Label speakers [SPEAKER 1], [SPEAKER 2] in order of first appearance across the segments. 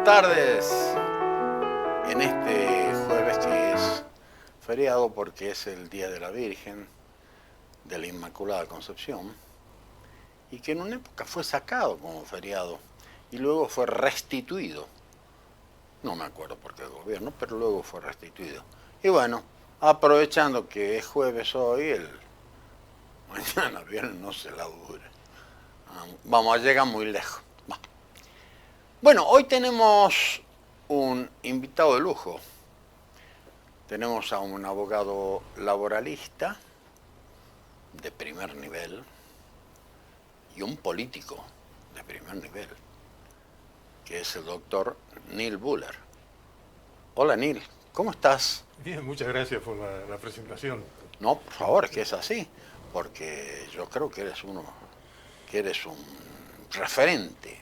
[SPEAKER 1] Buenas tardes en este jueves que es feriado porque es el Día de la Virgen de la Inmaculada Concepción y que en una época fue sacado como feriado y luego fue restituido. No me acuerdo por qué el gobierno, pero luego fue restituido. Y bueno, aprovechando que es jueves hoy, el mañana viernes no se labura. Vamos a llegar muy lejos. Bueno, hoy tenemos un invitado de lujo. Tenemos a un abogado laboralista de primer nivel y un político de primer nivel, que es el doctor Neil Buller. Hola Neil, ¿cómo estás?
[SPEAKER 2] Bien, muchas gracias por la presentación.
[SPEAKER 1] No, por favor, es que es así, porque yo creo que eres un referente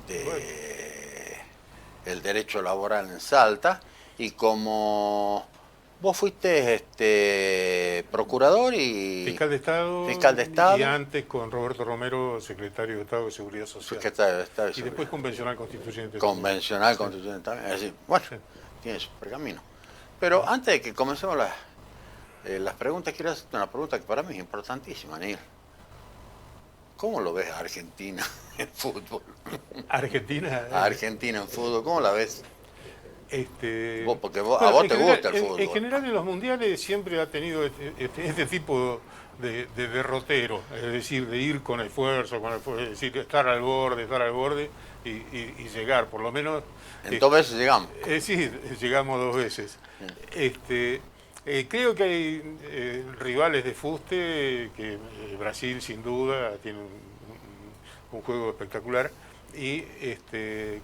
[SPEAKER 2] Bueno,
[SPEAKER 1] de el derecho laboral en Salta y como vos fuiste procurador y
[SPEAKER 2] fiscal de Estado y
[SPEAKER 1] Estado,
[SPEAKER 2] antes con Roberto Romero, secretario de Estado de Seguridad Social.
[SPEAKER 1] secretario de Estado
[SPEAKER 2] Y después convencional constituyente también.
[SPEAKER 1] convencional
[SPEAKER 2] Sí,
[SPEAKER 1] constitucional también, es decir, bueno,
[SPEAKER 2] sí.
[SPEAKER 1] tiene su pergamino. Pero antes de que comencemos las preguntas, quiero hacerte una pregunta que para mí es importantísima, Neil. ¿Cómo lo ves a Argentina en fútbol?
[SPEAKER 2] Argentina.
[SPEAKER 1] A Argentina en fútbol, ¿cómo la ves? Porque a
[SPEAKER 2] Bueno,
[SPEAKER 1] vos te gusta el fútbol.
[SPEAKER 2] en general en los mundiales siempre ha tenido este tipo de derrotero, es decir, de ir con esfuerzo, es decir, estar al borde y llegar, por lo menos.
[SPEAKER 1] En dos veces llegamos.
[SPEAKER 2] Sí, llegamos dos veces. Creo que hay rivales de fuste, que Brasil sin duda tiene un juego espectacular, y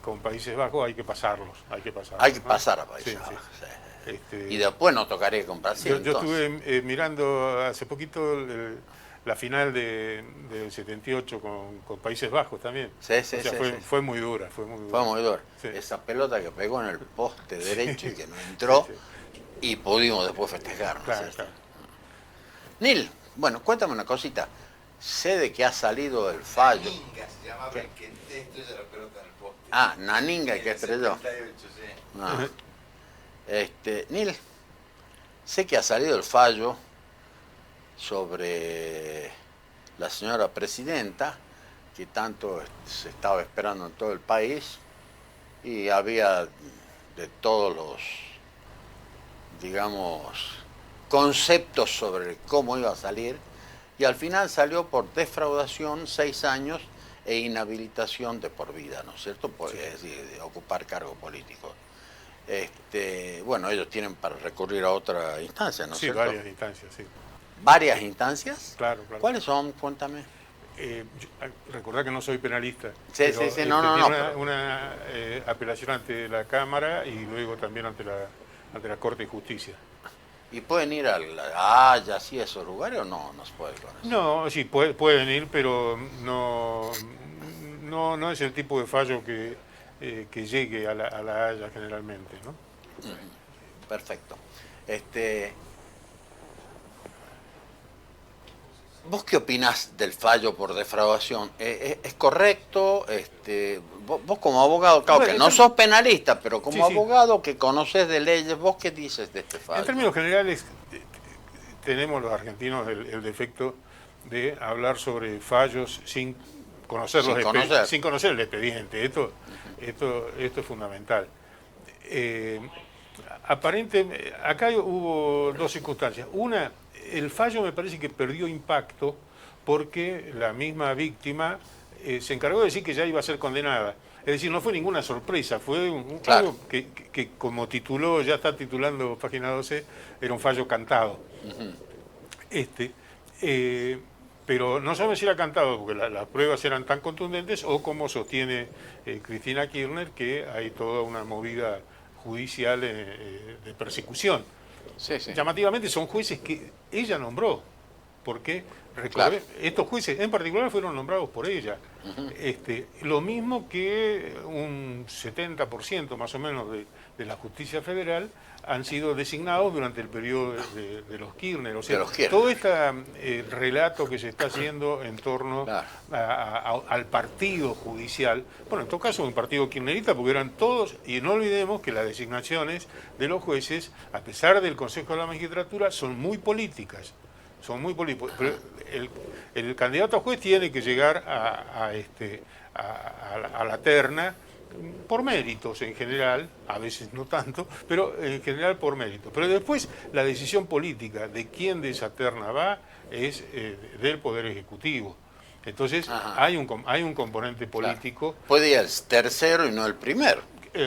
[SPEAKER 2] con Países Bajos hay que pasarlos,
[SPEAKER 1] Hay que
[SPEAKER 2] ¿no?
[SPEAKER 1] pasar a Países
[SPEAKER 2] Sí, sí.
[SPEAKER 1] Bajos. Sí. Y
[SPEAKER 2] Este,
[SPEAKER 1] después nos tocaría con Brasil.
[SPEAKER 2] yo estuve mirando hace poquito la final del 78 con Países Bajos también.
[SPEAKER 1] Sí,
[SPEAKER 2] O sea, fue muy dura, fue muy
[SPEAKER 1] fue
[SPEAKER 2] dura.
[SPEAKER 1] muy duro.
[SPEAKER 2] Sí.
[SPEAKER 1] Esa pelota que pegó en el poste derecho y que no entró
[SPEAKER 2] Sí, sí.
[SPEAKER 1] y pudimos después festejar, ¿no es
[SPEAKER 2] Claro,
[SPEAKER 1] cierto?
[SPEAKER 2] claro.
[SPEAKER 1] Neil, bueno, cuéntame una cosita. Sé de que ha salido el fallo.
[SPEAKER 3] Naninga se llamaba el que estrella la pelota en el poste.
[SPEAKER 1] Ah, Naninga el que estrelló.
[SPEAKER 3] 78, sí.
[SPEAKER 1] No. Neil, sé que ha salido el fallo sobre la señora presidenta, que tanto se estaba esperando en todo el país, y había de todos los, digamos, conceptos sobre cómo iba a salir, y al final salió por defraudación 6 años e inhabilitación de por vida, ¿no es cierto?
[SPEAKER 2] Sí.
[SPEAKER 1] Es decir, de ocupar cargo político. Bueno, ellos tienen para recurrir a otra instancia, ¿no es
[SPEAKER 2] Sí,
[SPEAKER 1] cierto?
[SPEAKER 2] varias instancias, sí.
[SPEAKER 1] ¿Varias instancias?
[SPEAKER 2] Claro, claro.
[SPEAKER 1] ¿Cuáles son? Cuéntame.
[SPEAKER 2] Recordá que no soy penalista.
[SPEAKER 1] Sí,
[SPEAKER 2] pero,
[SPEAKER 1] sí, sí, no,
[SPEAKER 2] tiene
[SPEAKER 1] pero...
[SPEAKER 2] una apelación ante la Cámara y luego también ante la Corte de Justicia.
[SPEAKER 1] ¿Y pueden ir a la Haya, así, a esos lugares o no? No se puede con eso.
[SPEAKER 2] No, sí, pueden ir, pero no es el tipo de fallo que llegue a la Haya generalmente, ¿no?
[SPEAKER 1] Perfecto. ¿Vos qué opinás del fallo por defraudación? ¿Es correcto? Vos como abogado, claro
[SPEAKER 2] Bueno,
[SPEAKER 1] que no sos penalista, pero como
[SPEAKER 2] Sí, sí.
[SPEAKER 1] abogado que conoces de leyes, ¿vos qué dices de este fallo?
[SPEAKER 2] En términos generales, tenemos los argentinos el defecto de hablar sobre fallos sin conocer, sin conocer el expediente. Esto es fundamental. Acá hubo dos circunstancias. Una, el fallo me parece que perdió impacto porque la misma víctima se encargó de decir que ya iba a ser condenada. Es decir, no fue ninguna sorpresa, fue un
[SPEAKER 1] Claro.
[SPEAKER 2] fallo que como tituló, ya está titulando Página 12, era un fallo cantado. Pero no sabemos si era cantado porque las pruebas eran tan contundentes o como sostiene Cristina Kirchner, que hay toda una movida judicial de persecución.
[SPEAKER 1] Sí, sí.
[SPEAKER 2] Llamativamente son jueces que ella nombró, porque Recordé, estos jueces en particular fueron nombrados por ella. Lo mismo que un 70% más o menos de la justicia federal han sido designados durante el periodo de los Kirchner. O sea, todo este relato que se está haciendo en torno al partido judicial, bueno, en todo caso un partido kirchnerista, porque eran todos, y no olvidemos que las designaciones de los jueces, a pesar del Consejo de la Magistratura, son muy políticas. Son muy políticos. Pero el candidato a juez tiene que llegar a la terna por méritos en general, a veces no tanto, pero en general por méritos. Pero después la decisión política de quién de esa terna va es del Poder Ejecutivo. Entonces hay un componente político.
[SPEAKER 1] Puede ir el tercero y no el primero.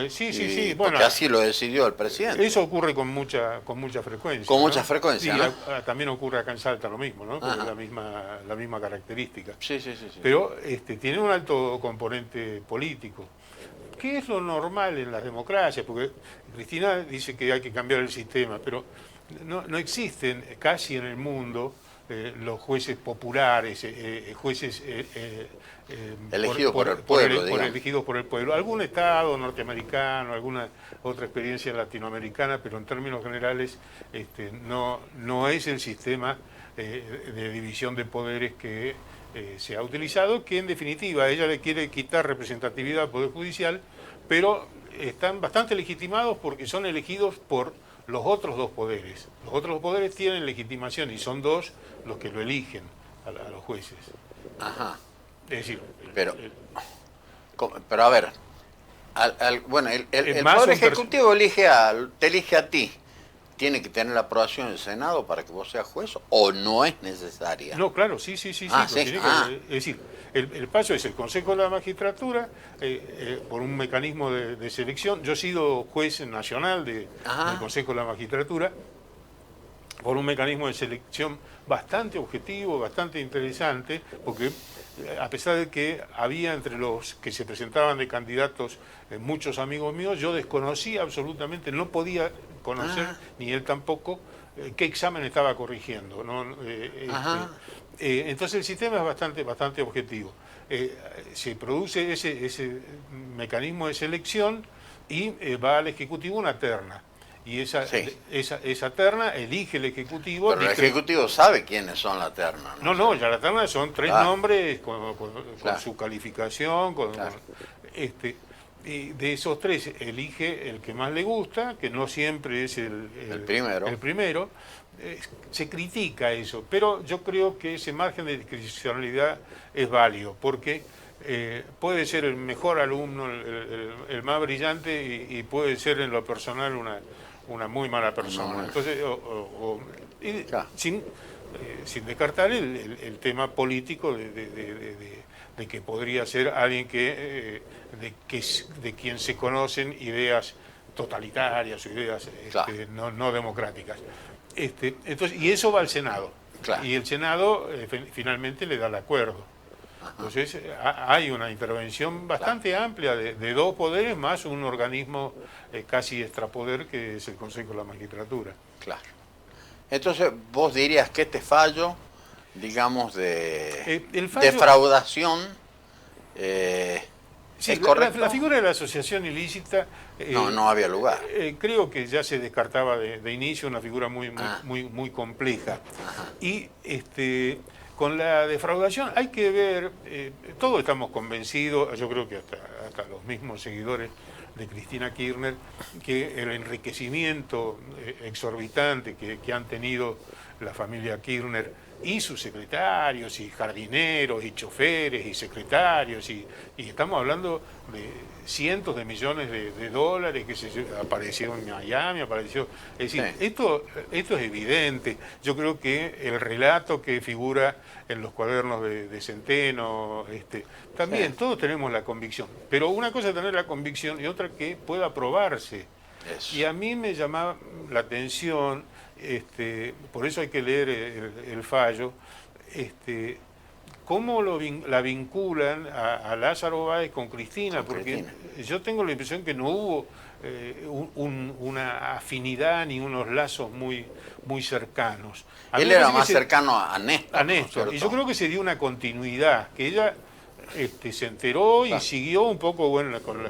[SPEAKER 2] Sí.
[SPEAKER 1] Bueno, porque así lo decidió el presidente.
[SPEAKER 2] Eso ocurre con mucha frecuencia.
[SPEAKER 1] Con mucha frecuencia, ¿no?
[SPEAKER 2] También ocurre acá en Salta lo mismo, ¿no? Porque es la misma característica.
[SPEAKER 1] Sí.
[SPEAKER 2] Pero tiene un alto componente político. ¿Qué es lo normal en las democracias? Porque Cristina dice que hay que cambiar el sistema, pero no existen casi en el mundo los jueces populares, jueces
[SPEAKER 1] elegidos por el pueblo,
[SPEAKER 2] elegidos por el pueblo. Algún estado norteamericano, alguna otra experiencia latinoamericana, pero en términos generales no es el sistema de división de poderes que se ha utilizado, que en definitiva ella le quiere quitar representatividad al Poder Judicial, pero están bastante legitimados porque son elegidos por los otros dos poderes. Los otros dos poderes tienen legitimación y son dos los que lo eligen a los jueces. Es decir,
[SPEAKER 1] pero a ver, el Poder Ejecutivo te elige a ti. ¿Tiene que tener la aprobación del Senado para que vos seas juez o no es necesaria?
[SPEAKER 2] No, claro, sí. Es decir, el paso es el Consejo de la Magistratura, por un mecanismo de selección. Yo he sido juez nacional del Consejo de la Magistratura, por un mecanismo de selección bastante objetivo, bastante interesante, porque a pesar de que había entre los que se presentaban de candidatos muchos amigos míos, yo desconocía absolutamente, no podía conocer, ni él tampoco, qué examen estaba corrigiendo, ¿no? Entonces el sistema es bastante objetivo. Se produce ese mecanismo de selección y va al Ejecutivo una terna. Y esa terna elige el Ejecutivo.
[SPEAKER 1] Pero el Ejecutivo sabe quiénes son la terna.
[SPEAKER 2] No, ya la terna son 3 nombres con su calificación, y de esos 3 elige el que más le gusta, que no siempre es el primero. Se critica eso, pero yo creo que ese margen de discrecionalidad es válido, porque puede ser el mejor alumno, el más brillante, y puede ser en lo personal una muy mala persona. Entonces, sin descartar el tema político de que podría ser alguien de quien se conocen ideas totalitarias o ideas no democráticas. Entonces, y eso va al Senado. Y el Senado finalmente le da el acuerdo. Entonces hay una intervención bastante amplia de 2 poderes más un organismo casi extrapoder que es el Consejo de la Magistratura.
[SPEAKER 1] Claro. Entonces vos dirías que este fallo, digamos, defraudación,
[SPEAKER 2] sí,
[SPEAKER 1] ¿es correcto?
[SPEAKER 2] La figura de la asociación ilícita
[SPEAKER 1] no había lugar.
[SPEAKER 2] Creo que ya se descartaba de inicio, una figura muy compleja. Y con la defraudación hay que ver, todos estamos convencidos, yo creo que hasta los mismos seguidores de Cristina Kirchner, que el enriquecimiento exorbitante que han tenido la familia Kirchner y sus secretarios y jardineros y choferes y secretarios y estamos hablando de cientos de millones de dólares que apareció en Miami, es decir, esto es evidente. Yo creo que el relato que figura en los cuadernos de Centeno, también todos tenemos la convicción, pero una cosa es tener la convicción y otra que pueda probarse. Y a mí me llamaba la atención, por eso hay que leer el fallo, cómo la vinculan a Lázaro Báez con Cristina,
[SPEAKER 1] Con
[SPEAKER 2] porque
[SPEAKER 1] Cristina.
[SPEAKER 2] yo tengo la impresión que no hubo una afinidad ni unos lazos muy cercanos. A mí
[SPEAKER 1] Él
[SPEAKER 2] me
[SPEAKER 1] era
[SPEAKER 2] parece que
[SPEAKER 1] más cercano a Néstor.
[SPEAKER 2] a
[SPEAKER 1] ¿no es
[SPEAKER 2] Néstor, y yo
[SPEAKER 1] cierto?
[SPEAKER 2] creo que se dio una continuidad, que ella se enteró y
[SPEAKER 1] Claro.
[SPEAKER 2] siguió un poco bueno con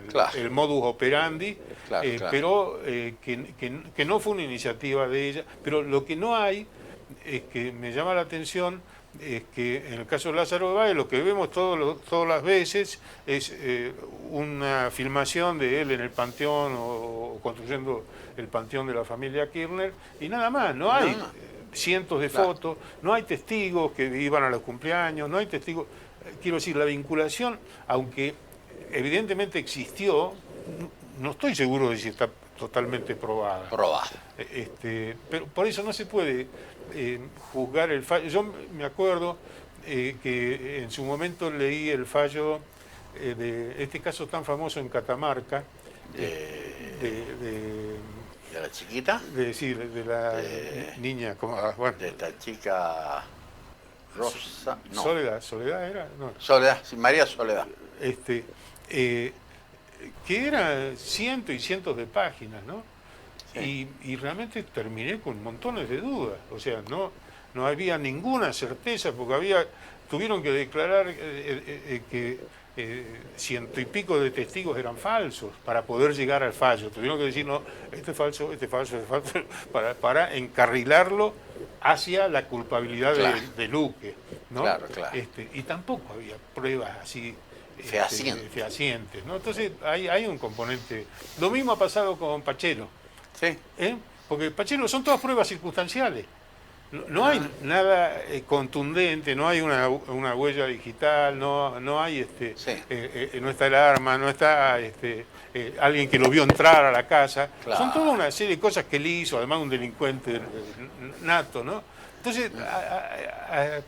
[SPEAKER 1] Claro.
[SPEAKER 2] el modus operandi,
[SPEAKER 1] Claro, claro.
[SPEAKER 2] pero que no fue una iniciativa de ella. Pero lo que no hay, es que me llama la atención, es que en el caso de Lázaro Báez lo que vemos todas las veces es una filmación de él en el panteón o construyendo el panteón de la familia Kirchner y nada más, no hay
[SPEAKER 1] No.
[SPEAKER 2] cientos de
[SPEAKER 1] Claro.
[SPEAKER 2] fotos, no hay testigos que iban a los cumpleaños, no hay testigos, quiero decir, la vinculación, aunque evidentemente existió, no estoy seguro de si está totalmente probada.
[SPEAKER 1] Probado.
[SPEAKER 2] Pero por eso no se puede juzgar el fallo. Yo me acuerdo que en su momento leí el fallo de este caso tan famoso en Catamarca, de
[SPEAKER 1] De la chiquita,
[SPEAKER 2] de la niña, bueno,
[SPEAKER 1] de esta chica Rosa, no,
[SPEAKER 2] Soledad era, no,
[SPEAKER 1] Soledad, sí, María Soledad.
[SPEAKER 2] eh, que era cientos y cientos de páginas, ¿no?
[SPEAKER 1] Sí.
[SPEAKER 2] Y realmente terminé con montones de dudas, o sea, no había ninguna certeza, porque tuvieron que declarar que ciento y pico de testigos eran falsos para poder llegar al fallo. Tuvieron que decir, no, este es falso, este es falso, este es falso, para encarrilarlo hacia la culpabilidad
[SPEAKER 1] Claro.
[SPEAKER 2] de Luque, ¿no?
[SPEAKER 1] Claro, claro.
[SPEAKER 2] Y tampoco había pruebas así
[SPEAKER 1] Fehacientes.
[SPEAKER 2] ¿no? Entonces hay un componente. Lo mismo ha pasado con Pachelo,
[SPEAKER 1] Sí.
[SPEAKER 2] porque Pachelo son todas pruebas circunstanciales. No hay nada contundente, no hay una huella digital, no hay
[SPEAKER 1] Sí.
[SPEAKER 2] no está el arma, no está alguien que lo vio entrar a la casa.
[SPEAKER 1] Claro.
[SPEAKER 2] Son toda una serie de cosas que él hizo, además un delincuente nato, ¿no? Entonces,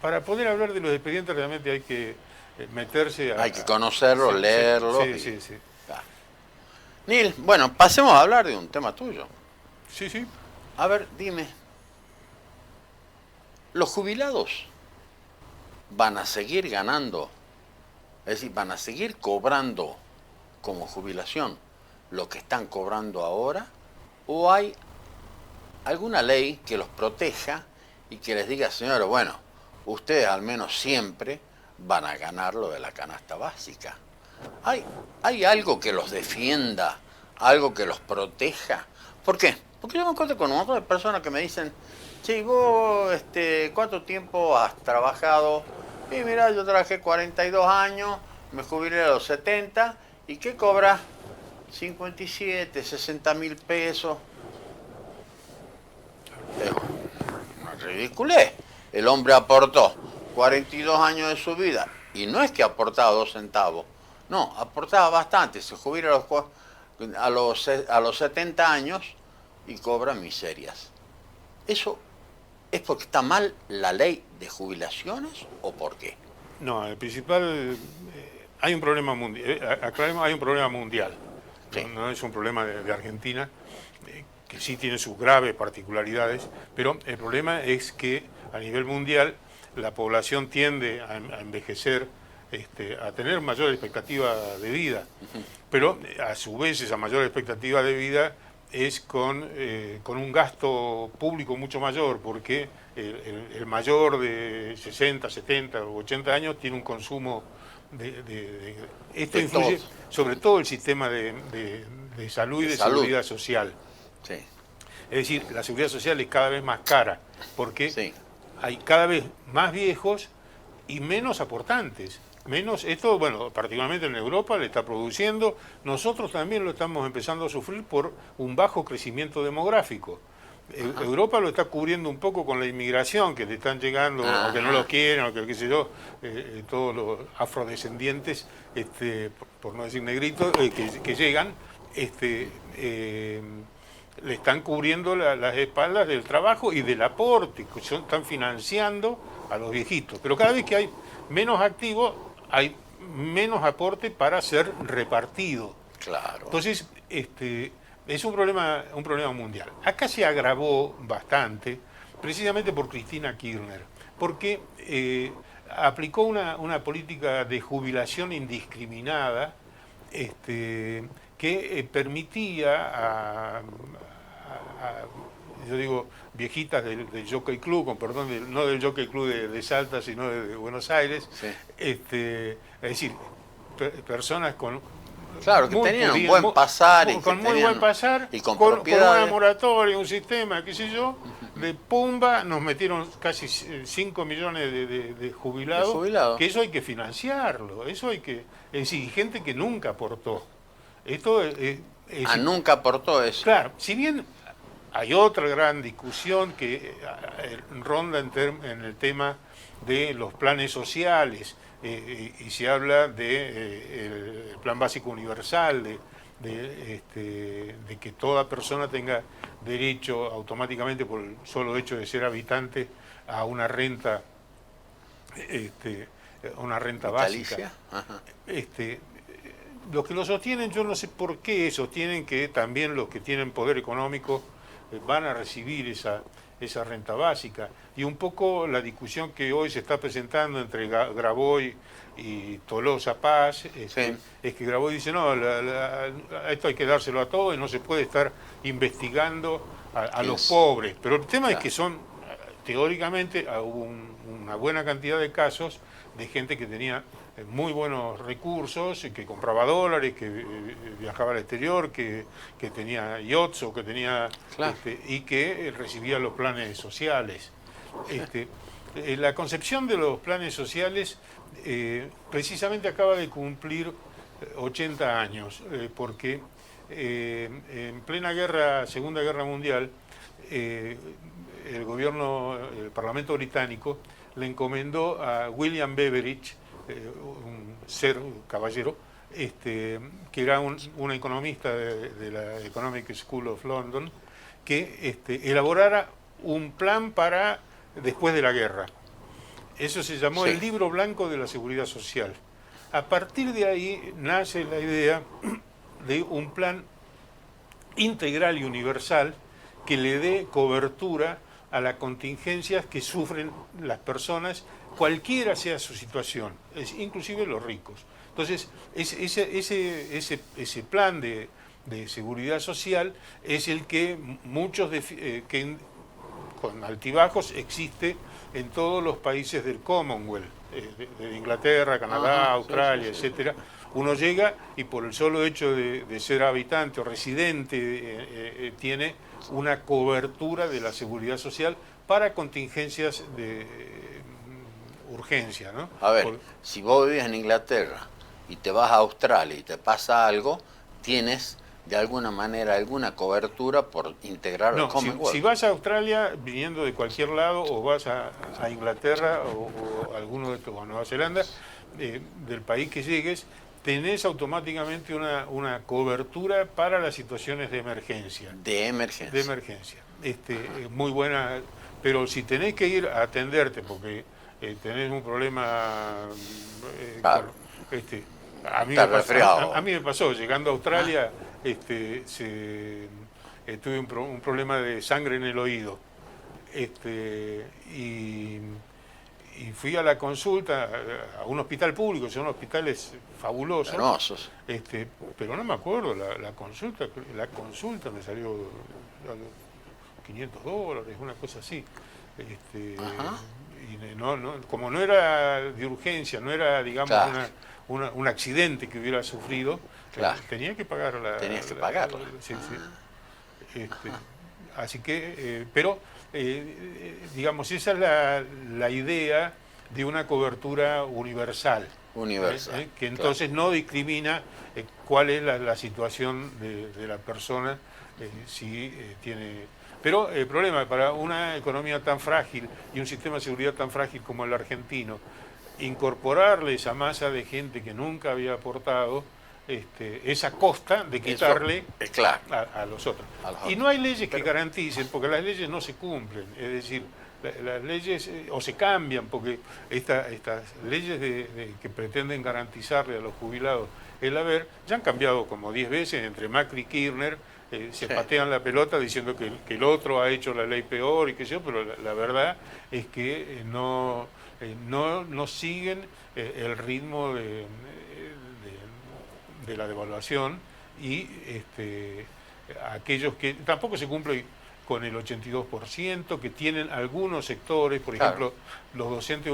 [SPEAKER 2] para poder hablar de los expedientes realmente hay que meterse
[SPEAKER 1] Hay que conocerlo,
[SPEAKER 2] sí,
[SPEAKER 1] leerlo.
[SPEAKER 2] Sí.
[SPEAKER 1] Claro. Nil, bueno, pasemos a hablar de un tema tuyo.
[SPEAKER 2] Sí.
[SPEAKER 1] A ver, dime, ¿los jubilados van a seguir ganando? Es decir, ¿van a seguir cobrando como jubilación lo que están cobrando ahora? ¿O hay alguna ley que los proteja y que les diga, señores, bueno, ustedes al menos siempre van a ganar lo de la canasta básica? ¿Hay algo que los defienda, algo que los proteja? ¿Por qué? Porque yo me encuentro con un montón de personas que me dicen, che, vos, ¿cuánto tiempo has trabajado? Y mira, yo trabajé 42 años, me jubilé a los 70, ¿y qué cobras? 57, 60 mil pesos. Es una ridiculez. El hombre aportó 42 años de su vida, y no es que aportaba 2 centavos, no, aportaba bastante, se jubila a los 70 años y cobra miserias. ¿Eso es porque está mal la ley de jubilaciones o por qué?
[SPEAKER 2] No, el principal, hay un problema mundial, aclaremos, hay un problema mundial,
[SPEAKER 1] Sí.
[SPEAKER 2] no es un problema de Argentina, que sí tiene sus graves particularidades, pero el problema es que a nivel mundial la población tiende a envejecer, a tener mayor expectativa de vida, pero a su vez esa mayor expectativa de vida es con un gasto público mucho mayor, porque el mayor de 60, 70 o 80 años tiene un consumo esto
[SPEAKER 1] De
[SPEAKER 2] influye
[SPEAKER 1] todo.
[SPEAKER 2] sobre todo el sistema de salud y de
[SPEAKER 1] salud.
[SPEAKER 2] seguridad social.
[SPEAKER 1] Sí,
[SPEAKER 2] Es decir, la seguridad social es cada vez más cara, porque
[SPEAKER 1] sí.
[SPEAKER 2] hay cada vez más viejos y menos aportantes. Esto, bueno, particularmente en Europa le está produciendo, nosotros también lo estamos empezando a sufrir por un bajo crecimiento demográfico. Europa lo está cubriendo un poco con la inmigración que le están llegando, aunque no lo quieren, aunque qué sé yo, todos los afrodescendientes, por no decir negritos, que llegan, le están cubriendo las espaldas del trabajo y del aporte, que están financiando a los viejitos. Pero cada vez que hay menos activos, hay menos aporte para ser repartido.
[SPEAKER 1] Claro.
[SPEAKER 2] Entonces, es un problema mundial. Acá se agravó bastante, precisamente por Cristina Kirchner, porque aplicó una política de jubilación indiscriminada que permitía yo digo, viejitas del Jockey Club, con perdón, no del Jockey Club de Salta, sino de Buenos Aires,
[SPEAKER 1] Sí.
[SPEAKER 2] Es decir, personas con...
[SPEAKER 1] Claro, que
[SPEAKER 2] muy
[SPEAKER 1] tenían un
[SPEAKER 2] pudientes,
[SPEAKER 1] buen pasar y
[SPEAKER 2] con
[SPEAKER 1] que
[SPEAKER 2] muy
[SPEAKER 1] tenían-
[SPEAKER 2] buen pasar,
[SPEAKER 1] y con
[SPEAKER 2] una
[SPEAKER 1] propiedades.
[SPEAKER 2] moratoria, un sistema, qué sé yo, de pumba, nos metieron casi 5 millones de jubilados,
[SPEAKER 1] De jubilados.
[SPEAKER 2] que eso hay que financiarlo, eso hay que... Es decir, gente que nunca aportó. Esto
[SPEAKER 1] Nunca aportó eso.
[SPEAKER 2] claro, si bien hay otra gran discusión que ronda en el tema de los planes sociales, y se habla de el plan básico universal, de que toda persona tenga derecho automáticamente por el solo hecho de ser habitante a una renta, básica.
[SPEAKER 1] Vitalicia. Ajá.
[SPEAKER 2] Los que lo sostienen, yo no sé por qué sostienen que también los que tienen poder económico van a recibir esa renta básica. Y un poco la discusión que hoy se está presentando entre Graboy y Tolosa Paz,
[SPEAKER 1] Sí.
[SPEAKER 2] es que Graboy dice, no, esto hay que dárselo a todos y no se puede estar investigando a los pobres. Pero el tema es que son, teóricamente, hubo una buena cantidad de casos de gente que tenía muy buenos recursos, que compraba dólares, que viajaba al exterior, que tenía yachts o que tenía
[SPEAKER 1] Claro.
[SPEAKER 2] y que recibía los planes sociales. La concepción de los planes sociales precisamente acaba de cumplir 80 años, porque en plena Segunda Guerra Mundial, el Parlamento británico le encomendó a William Beveridge, un caballero, que era un economista de la Economic School of London, que elaborara un plan para después de la guerra. Eso se llamó
[SPEAKER 1] Sí.
[SPEAKER 2] el Libro Blanco de la Seguridad Social. A partir de ahí nace la idea de un plan integral y universal que le dé cobertura a las contingencias que sufren las personas, cualquiera sea su situación, inclusive los ricos. Entonces, ese plan de seguridad social es el que muchos, con altibajos, existe en todos los países del Commonwealth, de Inglaterra, Canadá,
[SPEAKER 1] Ajá,
[SPEAKER 2] Australia,
[SPEAKER 1] sí, sí, sí.
[SPEAKER 2] etcétera. Uno llega y por el solo hecho de ser habitante o residente tiene una cobertura de la seguridad social para contingencias de urgencia, ¿no?
[SPEAKER 1] A ver, si vos vivís en Inglaterra y te vas a Australia y te pasa algo, tienes de alguna manera alguna cobertura por integrar
[SPEAKER 2] No,
[SPEAKER 1] el Commonwealth.
[SPEAKER 2] si vas a Australia viniendo de cualquier lado, o vas a Inglaterra o alguno de estos, o a Nueva Zelanda, del país que llegues, tenés automáticamente una cobertura para las situaciones de emergencia.
[SPEAKER 1] De emergencia.
[SPEAKER 2] De emergencia. Muy buena, pero si tenés que ir a atenderte porque tenés un problema,
[SPEAKER 1] Claro.
[SPEAKER 2] a mí,
[SPEAKER 1] Estás resfriado.
[SPEAKER 2] a mí me pasó, llegando a Australia, tuve un problema de sangre en el oído, y fui a la consulta a un hospital público, son hospitales fabulosos.
[SPEAKER 1] Hermosos.
[SPEAKER 2] Pero no me acuerdo, la consulta me salió $500, una cosa así.
[SPEAKER 1] Ajá.
[SPEAKER 2] Y como no era de urgencia, no era, digamos,
[SPEAKER 1] Claro.
[SPEAKER 2] un accidente que hubiera sufrido,
[SPEAKER 1] Claro.
[SPEAKER 2] tenía que pagar
[SPEAKER 1] Tenías que pagarla.
[SPEAKER 2] Sí, sí. Así que, pero, digamos, esa es la idea de una cobertura universal.
[SPEAKER 1] Universal.
[SPEAKER 2] Que entonces no discrimina cuál es la situación de la persona, si tiene... Pero el problema, para una economía tan frágil y un sistema de seguridad tan frágil como el argentino, incorporarle esa masa de gente que nunca había aportado, es a costa de quitarle
[SPEAKER 1] Eso, claro.
[SPEAKER 2] a los otros.
[SPEAKER 1] A los
[SPEAKER 2] Y
[SPEAKER 1] otros.
[SPEAKER 2] no hay leyes que garanticen, porque las leyes no se cumplen. Es decir, las leyes o se cambian, porque estas leyes que pretenden garantizarle a los jubilados el haber, ya han cambiado como 10 veces entre Macri y Kirchner. Se
[SPEAKER 1] Sí.
[SPEAKER 2] patean la pelota diciendo que el otro ha hecho la ley peor y qué sé yo, pero la verdad es que no no siguen el ritmo de la devaluación y aquellos que tampoco se cumple con el 82%, que tienen algunos sectores, por
[SPEAKER 1] Claro.
[SPEAKER 2] ejemplo, los docentes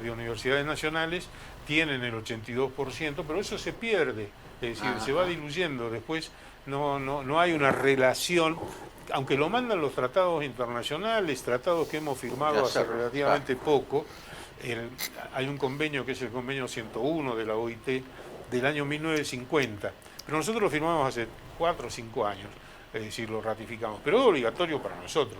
[SPEAKER 2] de universidades nacionales tienen el 82%, pero eso se pierde, es decir, se va diluyendo, después no hay una relación, aunque lo mandan los tratados internacionales, tratados que hemos firmado
[SPEAKER 1] Ya
[SPEAKER 2] hace
[SPEAKER 1] sé,
[SPEAKER 2] relativamente poco. Hay un convenio que es el convenio 101 de la OIT del año 1950, pero nosotros lo firmamos hace 4 o 5 años, es decir, lo ratificamos, pero es obligatorio para nosotros.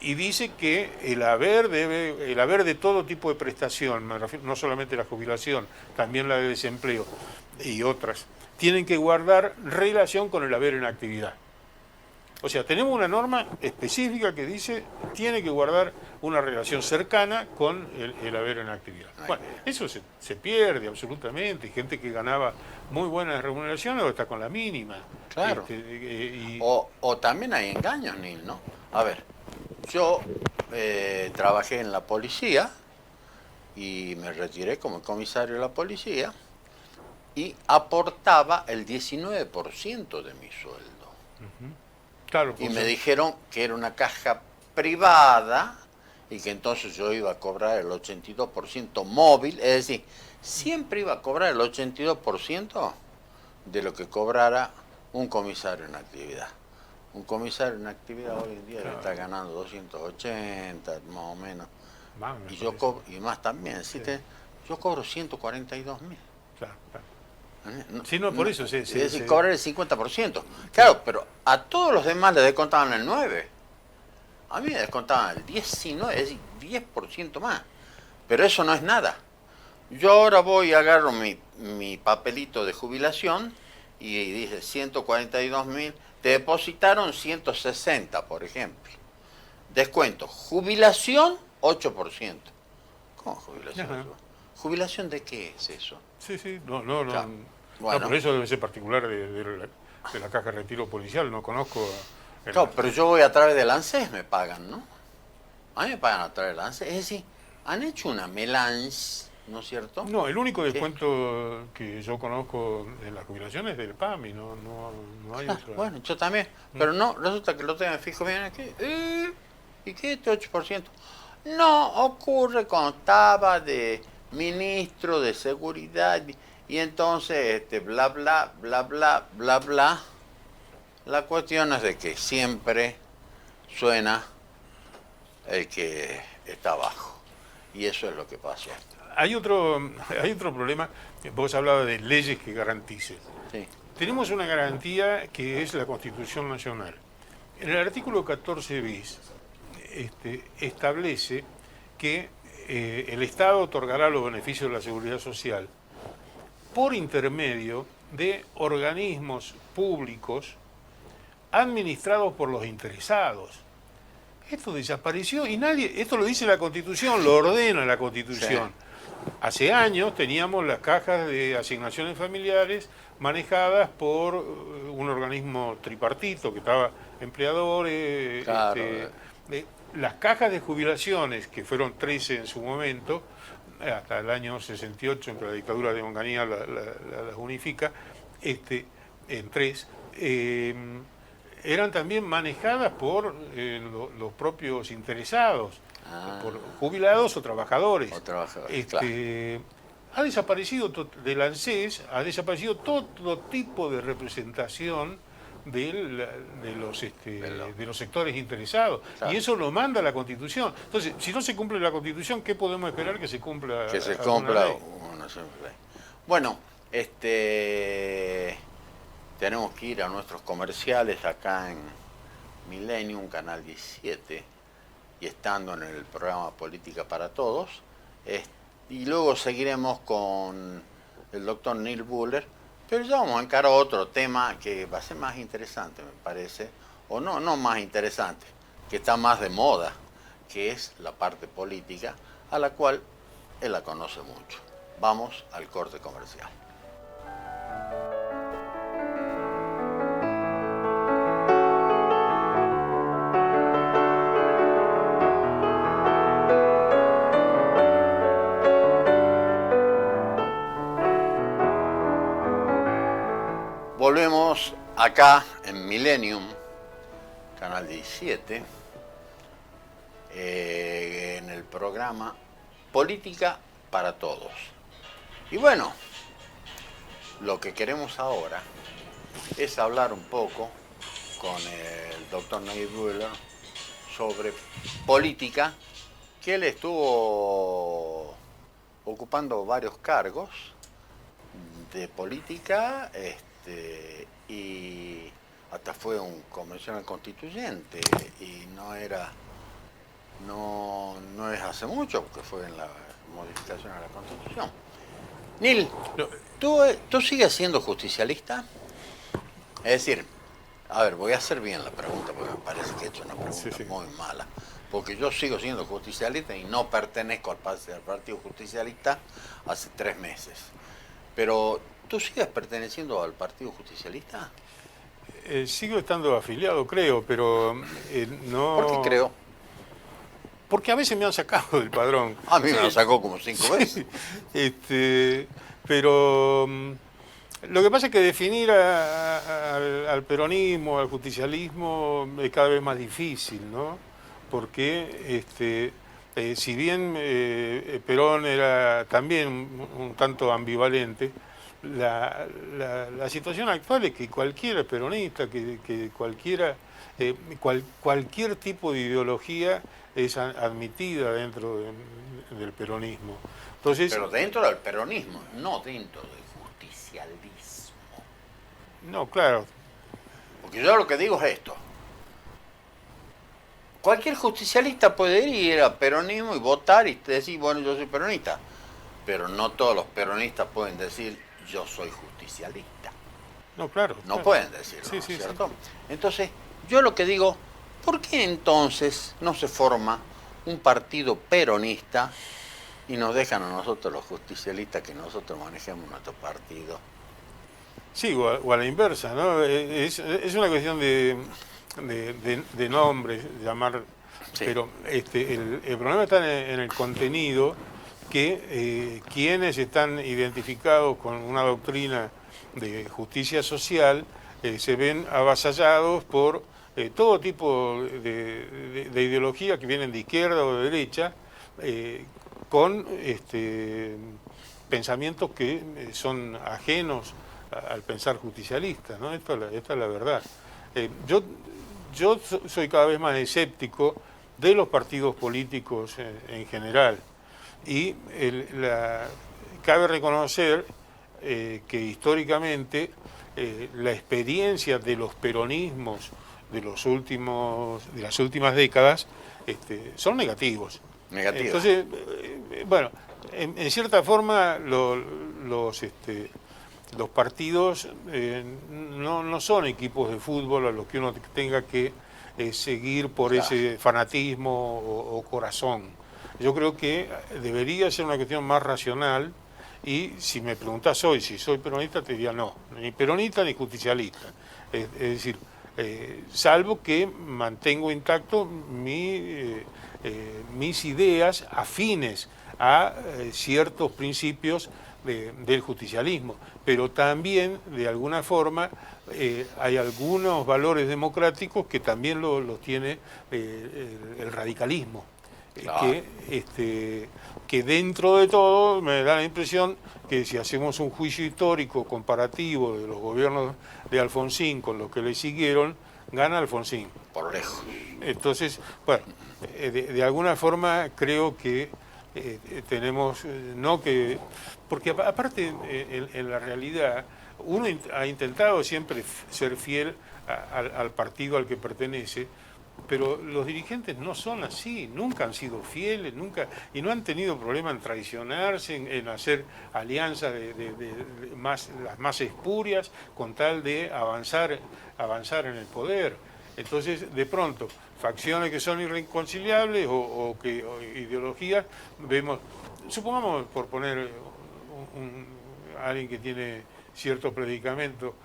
[SPEAKER 2] Y dice que el haber de todo tipo de prestación, me refiero, no solamente la jubilación, también la de desempleo y otras, tienen que guardar relación con el haber en actividad. O sea, tenemos una norma específica que dice tiene que guardar una relación cercana con el haber en actividad. Bueno, eso se pierde absolutamente. Hay gente que ganaba muy buenas remuneraciones o está con la mínima.
[SPEAKER 1] Claro. O también hay engaños, Nil, ¿no? A ver, yo trabajé en la policía y me retiré como comisario de la policía y aportaba el 19% de mi sueldo.
[SPEAKER 2] Claro,
[SPEAKER 1] Y me dijeron que era una caja privada y que entonces yo iba a cobrar el 82% móvil, es decir, siempre iba a cobrar el 82% de lo que cobrara un comisario en actividad. Un comisario en actividad hoy en día está ganando 280, más o menos. Y yo cobro, y más también, ¿sí? Yo cobro 142.000.
[SPEAKER 2] Claro, claro.
[SPEAKER 1] No,
[SPEAKER 2] sí, no, por eso.
[SPEAKER 1] es decir, cobrar el 50%. Claro, pero a todos los demás le descontaban el 9%. A mí me descontaban el 19%, es decir, 10% más. Pero eso no es nada. Yo ahora voy y agarro mi papelito de jubilación y dice 142.000, te depositaron 160, por ejemplo. Descuento, jubilación 8%. ¿Cómo jubilación?
[SPEAKER 2] Ajá.
[SPEAKER 1] ¿Jubilación de qué es eso?
[SPEAKER 2] Sí,
[SPEAKER 1] Claro.
[SPEAKER 2] no,
[SPEAKER 1] Bueno.
[SPEAKER 2] por eso debe ser particular de la caja de retiro policial, no conozco.
[SPEAKER 1] Claro, pero yo voy a través del ANSES, me pagan, ¿no? A mí me pagan a través del ANSES. Es decir, han hecho una melange, ¿no es cierto?
[SPEAKER 2] No, el único descuento que yo conozco en las jubilaciones es del PAMI, no hay otro.
[SPEAKER 1] Bueno, yo también. Pero no, resulta que lo tengo fijo bien aquí. ¿Y qué este 8%? No, ocurre cuando estaba de ministro de seguridad y entonces bla bla bla bla bla bla. La cuestión es de que siempre suena el que está abajo. Y eso es lo que pasó.
[SPEAKER 2] Hay otro problema, vos hablabas de leyes que garanticen.
[SPEAKER 1] Sí.
[SPEAKER 2] Tenemos una garantía que es la Constitución Nacional. En el artículo 14 bis establece que el Estado otorgará los beneficios de la seguridad social por intermedio de organismos públicos administrados por los interesados. Esto desapareció y esto lo dice la Constitución, lo ordena la Constitución. Sí. Hace años teníamos las cajas de asignaciones familiares manejadas por un organismo tripartito que estaba empleadores,
[SPEAKER 1] claro.
[SPEAKER 2] Las cajas de jubilaciones, que fueron 13 en su momento, hasta el año 68, en que la dictadura de Onganía las unifica, en 3, eran también manejadas por los propios interesados, por jubilados o trabajadores.
[SPEAKER 1] Claro.
[SPEAKER 2] Ha desaparecido del ANSES, ha desaparecido todo tipo de representación de los sectores interesados. Claro. Y eso lo manda la Constitución. Entonces, si no se cumple la Constitución, ¿qué podemos esperar que se cumpla?
[SPEAKER 1] Que se cumpla una ley. Bueno, tenemos que ir a nuestros comerciales acá en Millennium, Canal 17, y estando en el programa Política para Todos. Y luego seguiremos con el doctor Neil Buller, pero ya vamos a encarar otro tema que va a ser más interesante, me parece, o no más interesante, que está más de moda, que es la parte política, a la cual él la conoce mucho. Vamos al corte comercial. Volvemos acá en Millennium, Canal 17, en el programa Política para Todos. Y bueno, lo que queremos ahora es hablar un poco con el doctor Nayib Bukele sobre política, que él estuvo ocupando varios cargos de política, y hasta fue un convencional constituyente, y no es hace mucho, porque fue en la modificación a la Constitución. Nil, ¿tú sigues siendo justicialista? Es decir, a ver, voy a hacer bien la pregunta, porque me parece que he hecho una pregunta muy mala. Porque yo sigo siendo justicialista y no pertenezco al Partido Justicialista hace 3 meses. Pero, ¿tú sigues perteneciendo al Partido Justicialista?
[SPEAKER 2] Sigo estando afiliado, creo, pero no...
[SPEAKER 1] ¿Por qué creo?
[SPEAKER 2] Porque a veces me han sacado del padrón.
[SPEAKER 1] A mí me lo sacó como 5 veces.
[SPEAKER 2] Pero lo que pasa es que definir al peronismo, al justicialismo, es cada vez más difícil, ¿no? Porque si bien Perón era también un tanto ambivalente, la situación actual es que cualquier peronista, que cualquier tipo de ideología es admitida dentro del peronismo. Entonces,
[SPEAKER 1] pero dentro del peronismo, no dentro del justicialismo.
[SPEAKER 2] No, claro.
[SPEAKER 1] Porque yo lo que digo es esto. Cualquier justicialista puede ir a peronismo y votar y decir, bueno, yo soy peronista. Pero no todos los peronistas pueden decir, yo soy justicialista.
[SPEAKER 2] No, claro.
[SPEAKER 1] No
[SPEAKER 2] claro.
[SPEAKER 1] pueden decirlo,
[SPEAKER 2] sí, sí,
[SPEAKER 1] ¿cierto?
[SPEAKER 2] Sí.
[SPEAKER 1] Entonces, yo lo que digo, ¿por qué entonces no se forma un partido peronista y nos dejan a nosotros los justicialistas que nosotros manejemos nuestro partido?
[SPEAKER 2] Sí, o a la inversa, ¿no? Es una cuestión de nombres, llamar... Sí. Pero el problema está en el contenido, que quienes están identificados con una doctrina de justicia social se ven avasallados por todo tipo de ideología que vienen de izquierda o de derecha, con pensamientos que son ajenos al pensar justicialista, ¿no? Esta es la verdad. Yo soy cada vez más escéptico de los partidos políticos en general, y cabe reconocer que históricamente la experiencia de los peronismos de las últimas décadas son negativos. Entonces, bueno, en cierta forma los partidos no son equipos de fútbol a los que uno tenga que seguir por ese fanatismo o corazón. Yo creo que debería ser una cuestión más racional, y si me preguntás hoy si soy peronista, te diría no, ni peronista ni justicialista. Es decir, salvo que mantengo intacto mis ideas afines a ciertos principios del justicialismo, pero también de alguna forma hay algunos valores democráticos que también los tiene el radicalismo. Claro. Que dentro de todo me da la impresión que si hacemos un juicio histórico comparativo de los gobiernos de Alfonsín con los que le siguieron, gana Alfonsín.
[SPEAKER 1] Por lejos.
[SPEAKER 2] Entonces, bueno, de alguna forma creo que tenemos, porque aparte en la realidad uno ha intentado siempre ser fiel al partido al que pertenece, pero los dirigentes no son así, nunca han sido fieles, nunca, y no han tenido problema en traicionarse, en hacer alianzas las más espurias con tal de avanzar en el poder. Entonces, de pronto, facciones que son irreconciliables o ideologías, vemos, supongamos, por poner alguien que tiene cierto predicamento,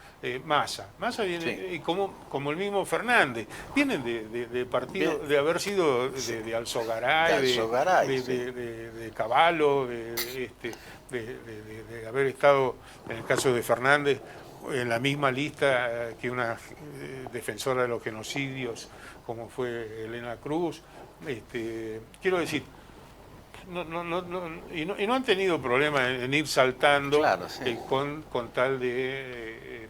[SPEAKER 2] Massa viene, y como el mismo Fernández, vienen de partido, de haber sido de Alzogaray, de Cavallo, de haber estado, en el caso de Fernández, en la misma lista que una defensora de los genocidios, como fue Elena Cruz. Quiero decir, y no han tenido problema en ir saltando,
[SPEAKER 1] Claro, sí.
[SPEAKER 2] con tal de...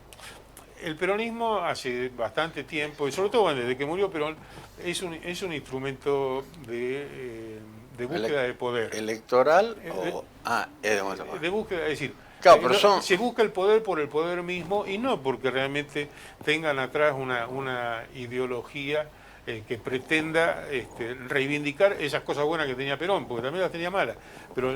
[SPEAKER 2] el peronismo hace bastante tiempo, y sobre todo bueno, desde que murió Perón, es un instrumento de búsqueda de poder.
[SPEAKER 1] ¿Electoral
[SPEAKER 2] De búsqueda, es decir,
[SPEAKER 1] claro, pero
[SPEAKER 2] se busca el poder por el poder mismo y no porque realmente tengan atrás una ideología que pretenda reivindicar esas cosas buenas que tenía Perón, porque también las tenía malas, pero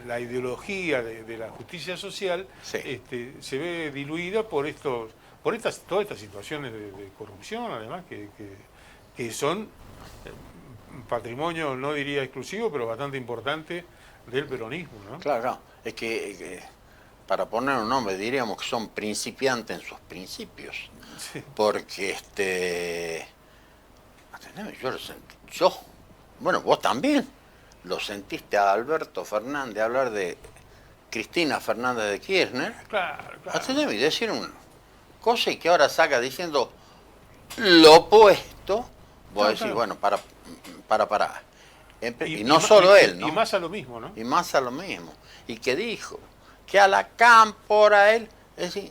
[SPEAKER 2] la ideología de la justicia social
[SPEAKER 1] sí.
[SPEAKER 2] se ve diluida por todas estas situaciones de corrupción, además, que son patrimonio, no diría exclusivo, pero bastante importante del peronismo, ¿no?
[SPEAKER 1] Claro, claro. Es que para poner un nombre diríamos que son principiantes en sus principios.
[SPEAKER 2] Sí.
[SPEAKER 1] Porque yo lo sentí, bueno, vos también lo sentiste a Alberto Fernández hablar de Cristina Fernández de Kirchner.
[SPEAKER 2] Claro, claro.
[SPEAKER 1] Atendeme y decir una cosa y que ahora saca diciendo lo opuesto. Vos decís,
[SPEAKER 2] Claro.
[SPEAKER 1] bueno, para. Y no solo él, ¿no?
[SPEAKER 2] Y más a lo mismo, ¿no?
[SPEAKER 1] Y más a lo mismo. Y que dijo que a la cámpora él, es decir,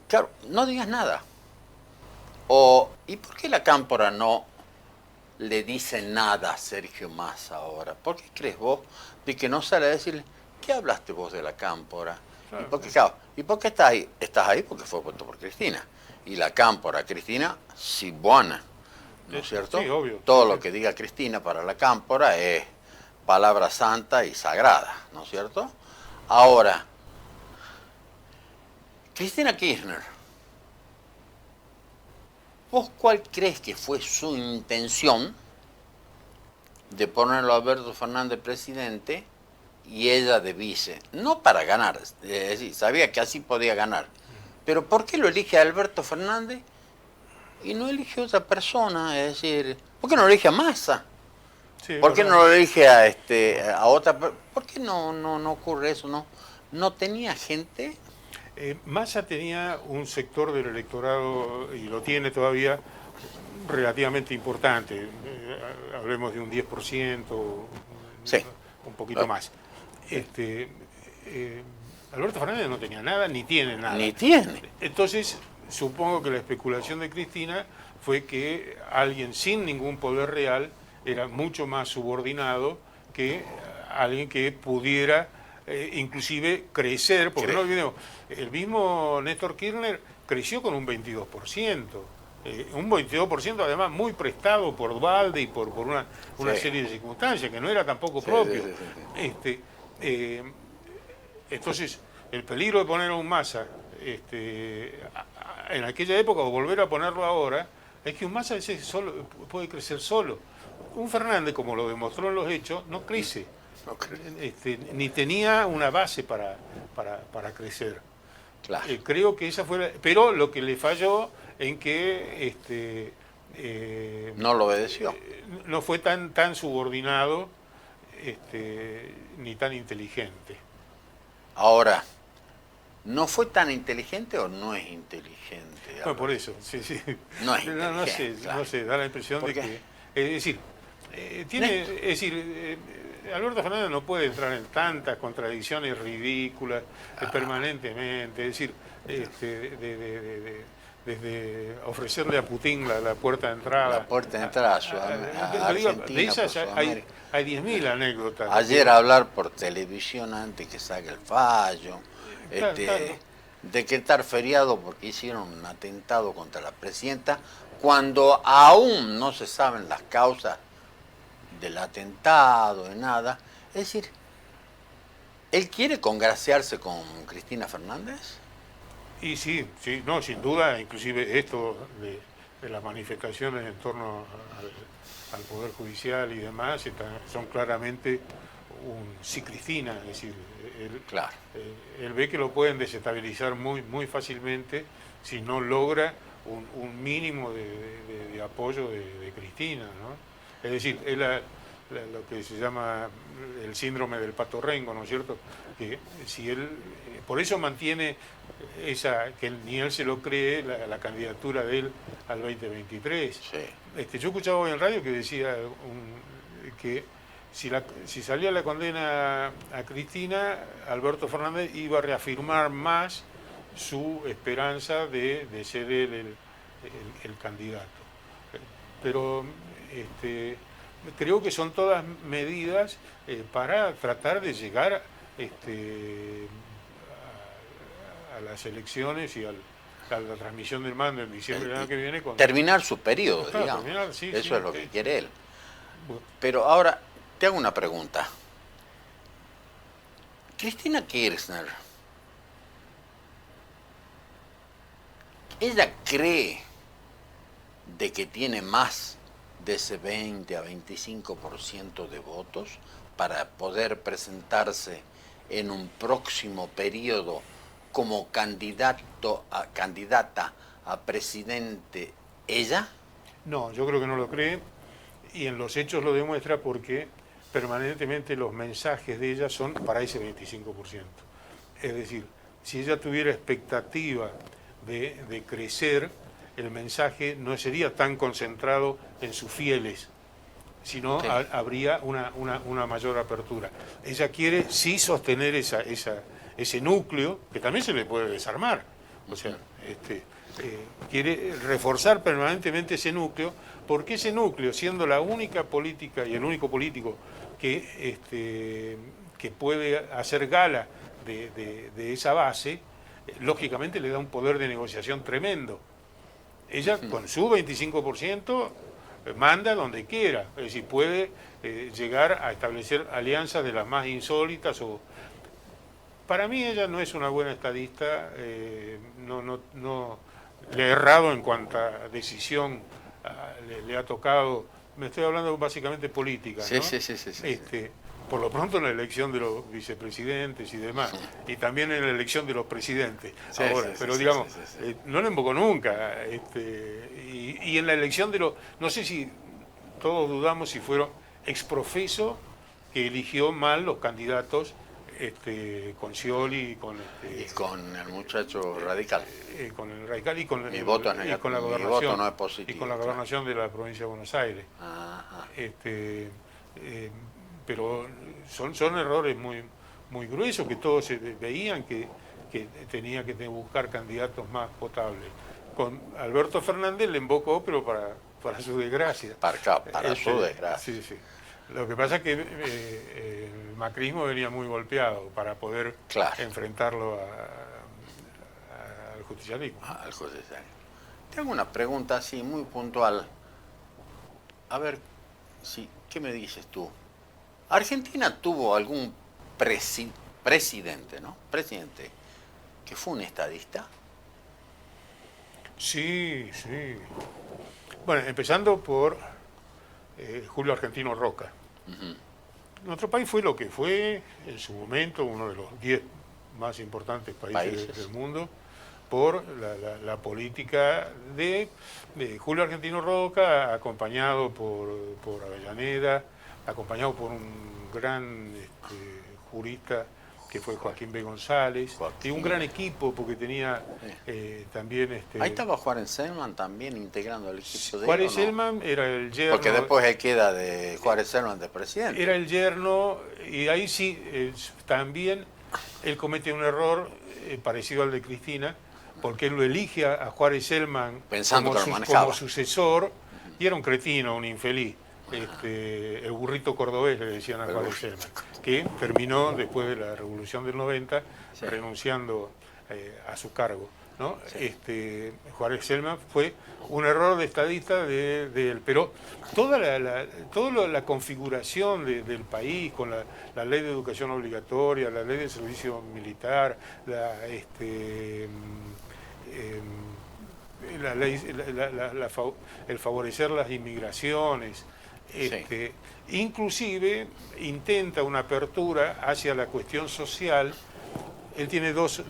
[SPEAKER 1] claro, no digas nada. ¿Y por qué la cámpora no le dice nada a Sergio Massa ahora? ¿Por qué crees vos de que no sale a decirle, ¿qué hablaste vos de la cámpora?
[SPEAKER 2] Claro,
[SPEAKER 1] ¿Y por qué estás ahí? Estás ahí porque fue puesto por Cristina. Y la cámpora, Cristina, si buena, ¿no es cierto?
[SPEAKER 2] Sí, obvio.
[SPEAKER 1] Todo lo que diga Cristina para la cámpora es palabra santa y sagrada, ¿no es cierto? Ahora, Cristina Kirchner, ¿vos cuál crees que fue su intención de ponerlo a Alberto Fernández presidente y ella de vice? No para ganar, es decir, sabía que así podía ganar. Pero ¿por qué lo elige a Alberto Fernández y no elige a otra persona? Es decir, ¿por qué no lo elige a Massa?
[SPEAKER 2] sí,
[SPEAKER 1] ¿Por qué
[SPEAKER 2] verdad.
[SPEAKER 1] no lo elige a otra persona? ¿Por qué no ocurre eso? ¿No tenía gente?
[SPEAKER 2] Massa tenía un sector del electorado, y lo tiene todavía, relativamente importante. Hablemos de un 10%,
[SPEAKER 1] Sí.
[SPEAKER 2] un poquito más. Alberto Fernández no tenía nada, ni tiene nada.
[SPEAKER 1] Ni tiene.
[SPEAKER 2] Entonces, supongo que la especulación de Cristina fue que alguien sin ningún poder real era mucho más subordinado que alguien que pudiera inclusive crecer, porque no olvidemos, el mismo Néstor Kirchner creció con un 22%. Un 22% además muy prestado por Duhalde y por una
[SPEAKER 1] Sí.
[SPEAKER 2] serie de circunstancias que no era tampoco
[SPEAKER 1] Sí,
[SPEAKER 2] propio.
[SPEAKER 1] sí.
[SPEAKER 2] Entonces, el peligro de poner a un Massa en aquella época o volver a ponerlo ahora es que un Massa puede crecer solo. Un Fernández, como lo demostró en los hechos, no crece.
[SPEAKER 1] No creo.
[SPEAKER 2] Ni tenía una base para crecer.
[SPEAKER 1] Claro.
[SPEAKER 2] Creo que esa fue pero lo que le falló en que
[SPEAKER 1] No lo obedeció.
[SPEAKER 2] no fue tan subordinado ni tan inteligente.
[SPEAKER 1] Ahora, ¿no fue tan inteligente o no es inteligente?
[SPEAKER 2] Bueno, por eso, sí.
[SPEAKER 1] No es
[SPEAKER 2] No sé,
[SPEAKER 1] inteligente, claro.
[SPEAKER 2] no sé, da la impresión
[SPEAKER 1] ¿Por
[SPEAKER 2] de
[SPEAKER 1] qué?
[SPEAKER 2] que... es decir, Alberto Fernández no puede entrar en tantas contradicciones ridículas permanentemente, es decir, desde ofrecerle a Putin la puerta de entrada.
[SPEAKER 1] La puerta de entrada a Argentina,
[SPEAKER 2] De esas
[SPEAKER 1] por
[SPEAKER 2] hay
[SPEAKER 1] Sudamérica.
[SPEAKER 2] 10.000 anécdotas.
[SPEAKER 1] Ayer hablar por televisión antes que salga el fallo,
[SPEAKER 2] Claro.
[SPEAKER 1] decretar feriado porque hicieron un atentado contra la presidenta, cuando aún no se saben las causas del atentado, de nada. Es decir, ¿él quiere congraciarse con Cristina Fernández?
[SPEAKER 2] Y sí, no, sin duda, inclusive esto de las manifestaciones en torno al Poder Judicial y demás son claramente un sí Cristina, es decir,
[SPEAKER 1] Claro.
[SPEAKER 2] él ve que lo pueden desestabilizar muy fácilmente si no logra un mínimo de apoyo de Cristina, ¿no? Es decir, lo que se llama el síndrome del pato rengo, ¿no es cierto? Que si él, por eso mantiene esa, que ni él se lo cree, la candidatura de él al 2023.
[SPEAKER 1] Sí.
[SPEAKER 2] Yo escuchaba hoy en radio que decía que si salía la condena a Cristina, Alberto Fernández iba a reafirmar más su esperanza de ser él el candidato. Pero creo que son todas medidas para tratar de llegar a las elecciones y a la transmisión del mando en diciembre del año que viene.
[SPEAKER 1] Terminar su periodo,
[SPEAKER 2] claro,
[SPEAKER 1] digamos.
[SPEAKER 2] Terminar, sí,
[SPEAKER 1] eso
[SPEAKER 2] sí,
[SPEAKER 1] es lo que
[SPEAKER 2] sí.
[SPEAKER 1] quiere él.
[SPEAKER 2] Bueno.
[SPEAKER 1] Pero ahora, te hago una pregunta. Cristina Kirchner, ¿ella cree de que tiene más de ese 20 a 25% de votos para poder presentarse en un próximo periodo como candidata a presidente ella?
[SPEAKER 2] No, yo creo que no lo cree, y en los hechos lo demuestra porque permanentemente los mensajes de ella son para ese 25%. Es decir, si ella tuviera expectativa de crecer, el mensaje no sería tan concentrado en sus fieles, sino
[SPEAKER 1] sí,
[SPEAKER 2] habría una mayor apertura. Ella quiere sí sostener ese núcleo, que también se le puede desarmar. O sea, quiere reforzar permanentemente ese núcleo, porque ese núcleo, siendo la única política y el único político que puede hacer gala de esa base, lógicamente le da un poder de negociación tremendo. Ella con su 25% manda donde quiera, es decir, puede llegar a establecer alianzas de las más insólitas. Para mí ella no es una buena estadista, no le ha errado en cuanta decisión le ha tocado. Me estoy hablando básicamente política, ¿no?
[SPEAKER 1] Sí.
[SPEAKER 2] Por lo pronto en la elección de los vicepresidentes y demás, y también en la elección de los presidentes. Digamos, no le embocó nunca. Y en la elección de los, no sé si todos dudamos si fueron exprofeso que eligió mal los candidatos, con Scioli
[SPEAKER 1] y con el muchacho radical.
[SPEAKER 2] Con el radical y con la gobernación,
[SPEAKER 1] mi voto no es positivo,
[SPEAKER 2] y con la gobernación de la provincia de Buenos Aires.
[SPEAKER 1] Ajá.
[SPEAKER 2] Pero son errores muy gruesos, que todos se veían que tenía que buscar candidatos más potables. Con Alberto Fernández le embocó, pero para su desgracia.
[SPEAKER 1] Para su desgracia.
[SPEAKER 2] Sí. Lo que pasa es que el macrismo venía muy golpeado para poder enfrentarlo al justicialismo.
[SPEAKER 1] Al justicialismo. Tengo una pregunta así muy puntual. A ver, ¿qué me dices tú? ¿Argentina tuvo algún presidente que fue un estadista?
[SPEAKER 2] Sí. Bueno, empezando por Julio Argentino Roca. Nuestro país fue lo que fue en su momento, uno de los 10 más importantes países del mundo, por la política de Julio Argentino Roca, acompañado por Avellaneda, acompañado por un gran jurista que fue Joaquín B. González, y un gran equipo porque tenía también...
[SPEAKER 1] Ahí estaba Juárez Selman también integrando el equipo de
[SPEAKER 2] Juárez Selman era el yerno...
[SPEAKER 1] Porque después él queda de Juárez Selman de presidente.
[SPEAKER 2] Era el yerno, y ahí sí, también él comete un error parecido al de Cristina, porque él lo elige a Juárez Selman como sucesor, y era un cretino, un infeliz. El burrito cordobés le decían a Juárez Selman, que terminó después de la Revolución del 90 renunciando a su cargo, ¿no? Juárez Selman fue un error de estadista de él, pero toda la configuración del país, con la ley de educación obligatoria, la ley de servicio militar, el favorecer las inmigraciones, inclusive intenta una apertura hacia la cuestión social. Él tiene dos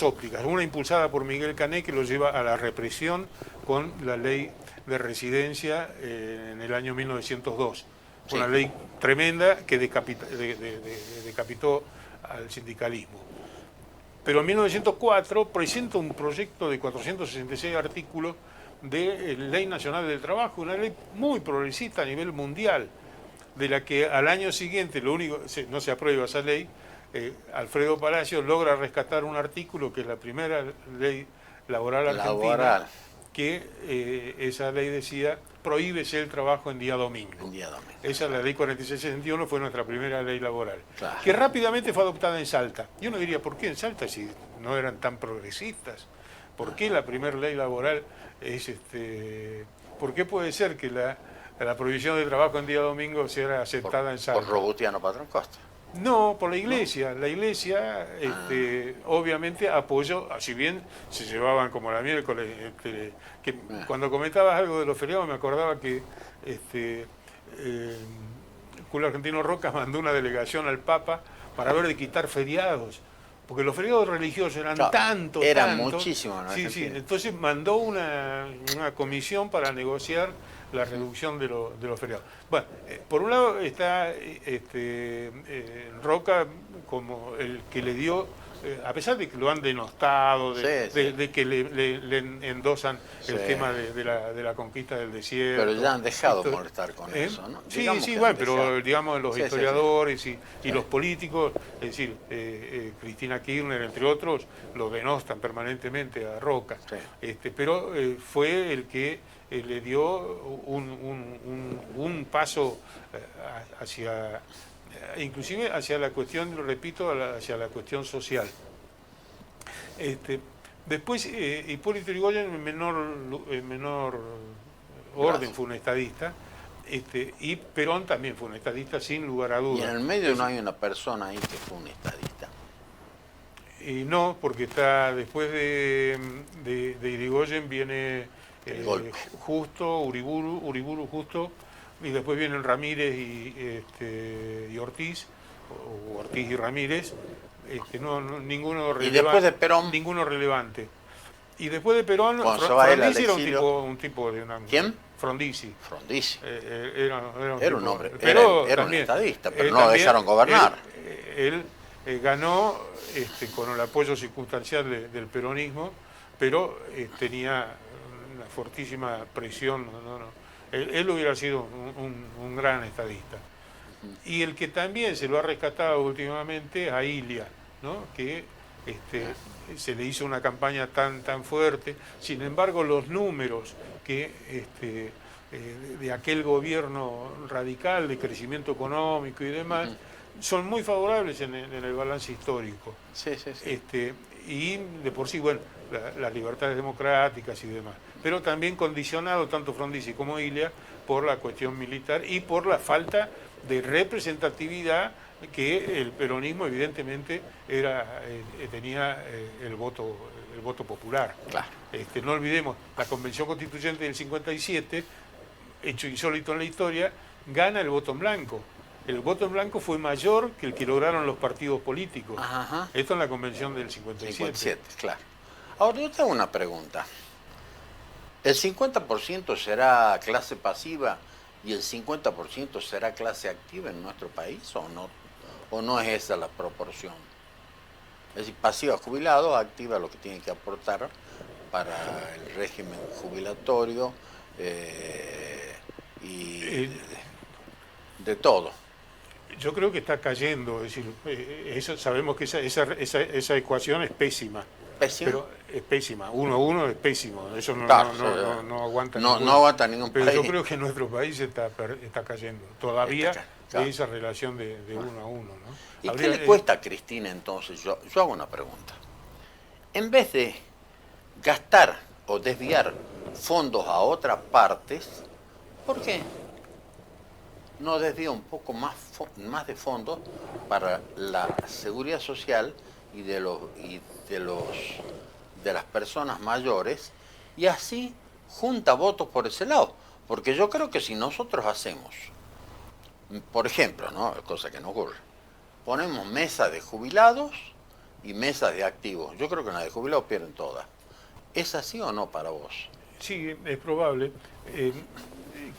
[SPEAKER 2] ópticas, una impulsada por Miguel Cané, que lo lleva a la represión con la ley de residencia en el año 1902.
[SPEAKER 1] Sí.
[SPEAKER 2] Una ley tremenda que decapitó al sindicalismo. Pero en 1904 presenta un proyecto de 466 artículos de Ley Nacional del Trabajo, una ley muy progresista a nivel mundial, de la que al año siguiente no se aprueba esa ley. Alfredo Palacio logra rescatar un artículo que es la primera ley laboral argentina, que esa ley decía: prohíbese el trabajo en día domingo. Esa es la ley 4661, fue nuestra primera ley laboral,
[SPEAKER 1] claro,
[SPEAKER 2] que rápidamente fue adoptada en Salta. Yo no diría, ¿por qué en Salta si no eran tan progresistas? ¿Por qué la primera ley laboral es ¿por qué puede ser que la prohibición de trabajo en día domingo sea aceptada en Salta?
[SPEAKER 1] Por Robutiano Patrón Costa.
[SPEAKER 2] No, por la Iglesia. La Iglesia obviamente apoyó, si bien se llevaban como la miércoles, cuando comentabas algo de los feriados me acordaba que Julio Argentino Roca mandó una delegación al Papa para ver de quitar feriados, porque los feriados religiosos eran tantos.
[SPEAKER 1] Muchísimos, ¿no?
[SPEAKER 2] Sí, entonces mandó una comisión para negociar la reducción de los feriados. Bueno, por un lado está Roca como el que le dio, a pesar de que lo han denostado, de que le endosan el tema de la conquista del desierto.
[SPEAKER 1] Pero ya han dejado de molestar con eso, ¿no?
[SPEAKER 2] Sí, bueno, pero digamos los historiadores y los políticos, es decir, Cristina Kirchner, entre otros, lo denostan permanentemente a Roca.
[SPEAKER 1] Sí.
[SPEAKER 2] Pero fue el que le dio un paso hacia, inclusive hacia la cuestión, lo repito, hacia la cuestión social. Después Hipólito Yrigoyen en menor orden fue un estadista, y Perón también fue un estadista sin lugar a dudas.
[SPEAKER 1] Y en el medio no hay una persona ahí que fue un estadista.
[SPEAKER 2] Y no, porque está después de Irigoyen viene Justo, Uriburu Justo, y después vienen Ramírez y Ortiz, o Ortiz y Ramírez, ninguno relevante.
[SPEAKER 1] Y después de Perón.
[SPEAKER 2] Ninguno relevante. Y después de Perón,
[SPEAKER 1] Frondizi
[SPEAKER 2] era un tipo de una...
[SPEAKER 1] ¿Quién?
[SPEAKER 2] Frondizi.
[SPEAKER 1] Era un hombre,
[SPEAKER 2] pero
[SPEAKER 1] era un
[SPEAKER 2] también,
[SPEAKER 1] estadista, pero no lo dejaron gobernar.
[SPEAKER 2] Él ganó con el apoyo circunstancial del peronismo, pero tenía una fortísima presión. Él hubiera sido un gran estadista. Y el que también se lo ha rescatado últimamente a Ilia, ¿no? Que se le hizo una campaña tan fuerte. Sin embargo, los números que de aquel gobierno radical de crecimiento económico y demás son muy favorables en el balance histórico.
[SPEAKER 1] Sí.
[SPEAKER 2] Y de por sí, bueno, las libertades democráticas y demás. Pero también condicionado, tanto Frondizi como Ilia, por la cuestión militar y por la falta de representatividad que el peronismo evidentemente tenía el voto popular.
[SPEAKER 1] Claro.
[SPEAKER 2] No olvidemos, la Convención Constituyente del 57, hecho insólito en la historia, gana el voto en blanco. El voto en blanco fue mayor que el que lograron los partidos políticos.
[SPEAKER 1] Ajá.
[SPEAKER 2] Esto en la Convención del 57.
[SPEAKER 1] Claro. Ahora yo tengo una pregunta. ¿El 50% será clase pasiva y el 50% será clase activa en nuestro país o no? ¿O no es esa la proporción? Es decir, pasiva jubilado, activa lo que tiene que aportar para el régimen jubilatorio y de todo.
[SPEAKER 2] Yo creo que está cayendo, es decir, sabemos que esa ecuación es pésima.
[SPEAKER 1] ¿Pésima?
[SPEAKER 2] Pero es pésima, 1-1 es pésimo, eso no aguanta
[SPEAKER 1] no aguanta ningún
[SPEAKER 2] pero
[SPEAKER 1] país.
[SPEAKER 2] Yo creo que nuestro país está cayendo todavía de esa relación de 1-1, ¿no?
[SPEAKER 1] ¿Y qué le cuesta a Cristina entonces? Yo hago una pregunta. En vez de gastar o desviar fondos a otras partes, ¿por qué no desvía un poco más de fondos para la seguridad social y de las personas mayores, y así junta votos por ese lado? Porque yo creo que si nosotros hacemos, por ejemplo, ¿no? Cosa que no ocurre, ponemos mesas de jubilados y mesas de activos, yo creo que en la de jubilados pierden todas. ¿Es así o no para vos?
[SPEAKER 2] Sí, es probable.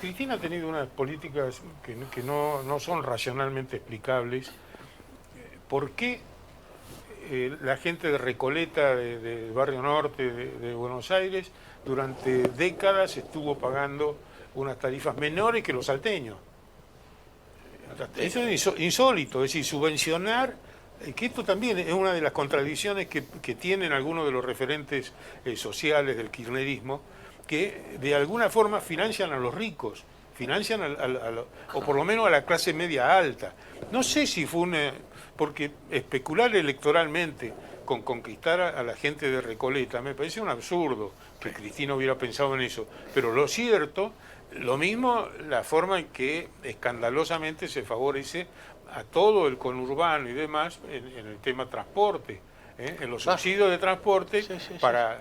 [SPEAKER 2] Cristina ha tenido unas políticas que no son racionalmente explicables. ¿Por qué la gente de Recoleta, del barrio norte de Buenos Aires, durante décadas estuvo pagando unas tarifas menores que los salteños? Eso es insólito, es decir, subvencionar, que esto también es una de las contradicciones que tienen algunos de los referentes sociales del kirchnerismo, que de alguna forma financian a los ricos, financian o por lo menos a la clase media alta. No sé si fue porque especular electoralmente con conquistar a la gente de Recoleta me parece un absurdo que Cristina hubiera pensado en eso, pero lo cierto, lo mismo la forma en que escandalosamente se favorece a todo el conurbano y demás en el tema transporte. En los subsidios de transporte para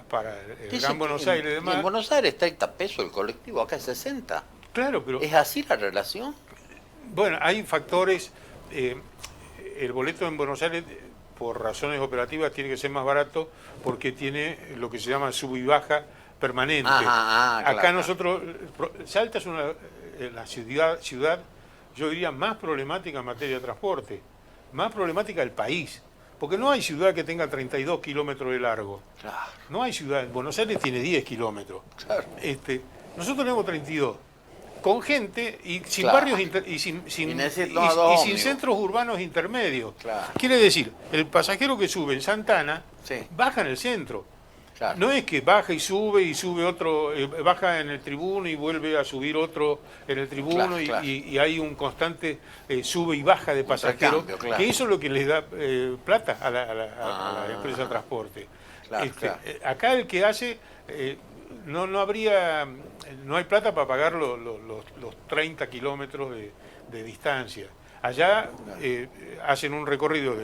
[SPEAKER 2] el Gran Buenos Aires y demás.
[SPEAKER 1] En Buenos Aires 30 pesos el colectivo, acá es 60.
[SPEAKER 2] Claro, pero...
[SPEAKER 1] ¿Es así la relación?
[SPEAKER 2] Bueno, hay factores. El boleto en Buenos Aires, por razones operativas, tiene que ser más barato porque tiene lo que se llama sub y baja permanente. Acá nosotros... Salta es la ciudad, yo diría, más problemática en materia de transporte. Más problemática del país. Porque no hay ciudad que tenga 32 kilómetros de largo.
[SPEAKER 1] Claro.
[SPEAKER 2] No hay ciudad. Buenos Aires tiene 10 kilómetros.
[SPEAKER 1] Claro.
[SPEAKER 2] Nosotros tenemos 32. Con gente y sin barrios y sin centros urbanos intermedios.
[SPEAKER 1] Claro.
[SPEAKER 2] Quiere decir, el pasajero que sube en Santana baja en el centro.
[SPEAKER 1] Claro.
[SPEAKER 2] No es que baja y sube otro, baja en el tribuno y vuelve a subir otro en el tribuno y hay un constante sube y baja de pasajeros, que eso es lo que les da plata a la empresa de transporte. Acá el que hace, no hay plata para pagar los 30 kilómetros de distancia. Allá hacen un recorrido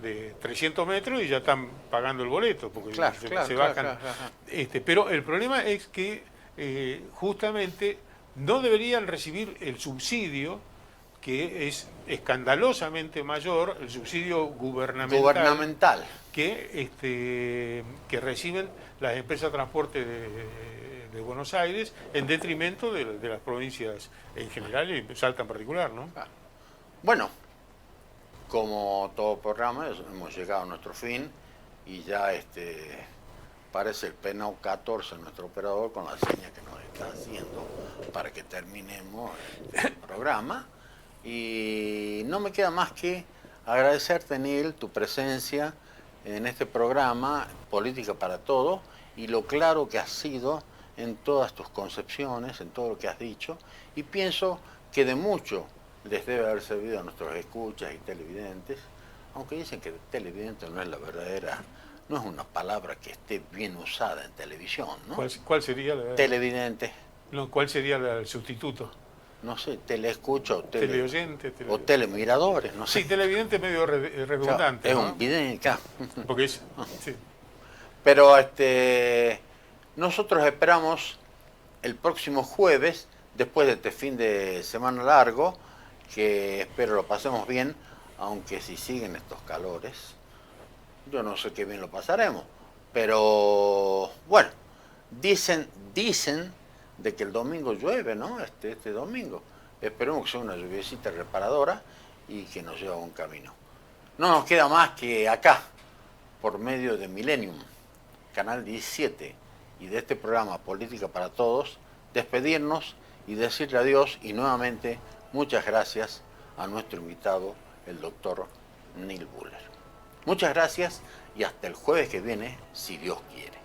[SPEAKER 2] de 300 metros y ya están pagando el boleto, porque se bajan. Pero el problema es que justamente no deberían recibir el subsidio, que es escandalosamente mayor, el subsidio gubernamental que reciben las empresas de transporte de Buenos Aires, en detrimento de las provincias en general y Salta en particular, ¿no?
[SPEAKER 1] Bueno, como todo programa, hemos llegado a nuestro fin y ya parece el penao 14 nuestro operador con la seña que nos está haciendo para que terminemos el programa. Y no me queda más que agradecerte, Neil, tu presencia en este programa Política para Todos y lo claro que has sido en todas tus concepciones, en todo lo que has dicho, y pienso que de mucho les debe haber servido a nuestros escuchas y televidentes, aunque dicen que televidente no es la verdadera, no es una palabra que esté bien usada en televisión, ¿no?
[SPEAKER 2] ¿Cuál sería la...
[SPEAKER 1] Televidente.
[SPEAKER 2] No, ¿cuál sería el sustituto?
[SPEAKER 1] No sé, teleescucha o
[SPEAKER 2] teleoyente,
[SPEAKER 1] o telemiradores, no sé.
[SPEAKER 2] Sí, televidente es medio redundante.
[SPEAKER 1] Es
[SPEAKER 2] ¿no?
[SPEAKER 1] un vidente,
[SPEAKER 2] porque es... Sí.
[SPEAKER 1] Pero nosotros esperamos el próximo jueves, después de este fin de semana largo, que espero lo pasemos bien, aunque si siguen estos calores, yo no sé qué bien lo pasaremos. Pero bueno, dicen de que el domingo llueve, ¿no? Este domingo. Esperemos que sea una lluviecita reparadora y que nos lleve a un camino. No nos queda más que acá, por medio de Millennium, Canal 17, y de este programa Política para Todos, despedirnos y decirle adiós y nuevamente muchas gracias a nuestro invitado, el doctor Neil Buller. Muchas gracias y hasta el jueves que viene, si Dios quiere.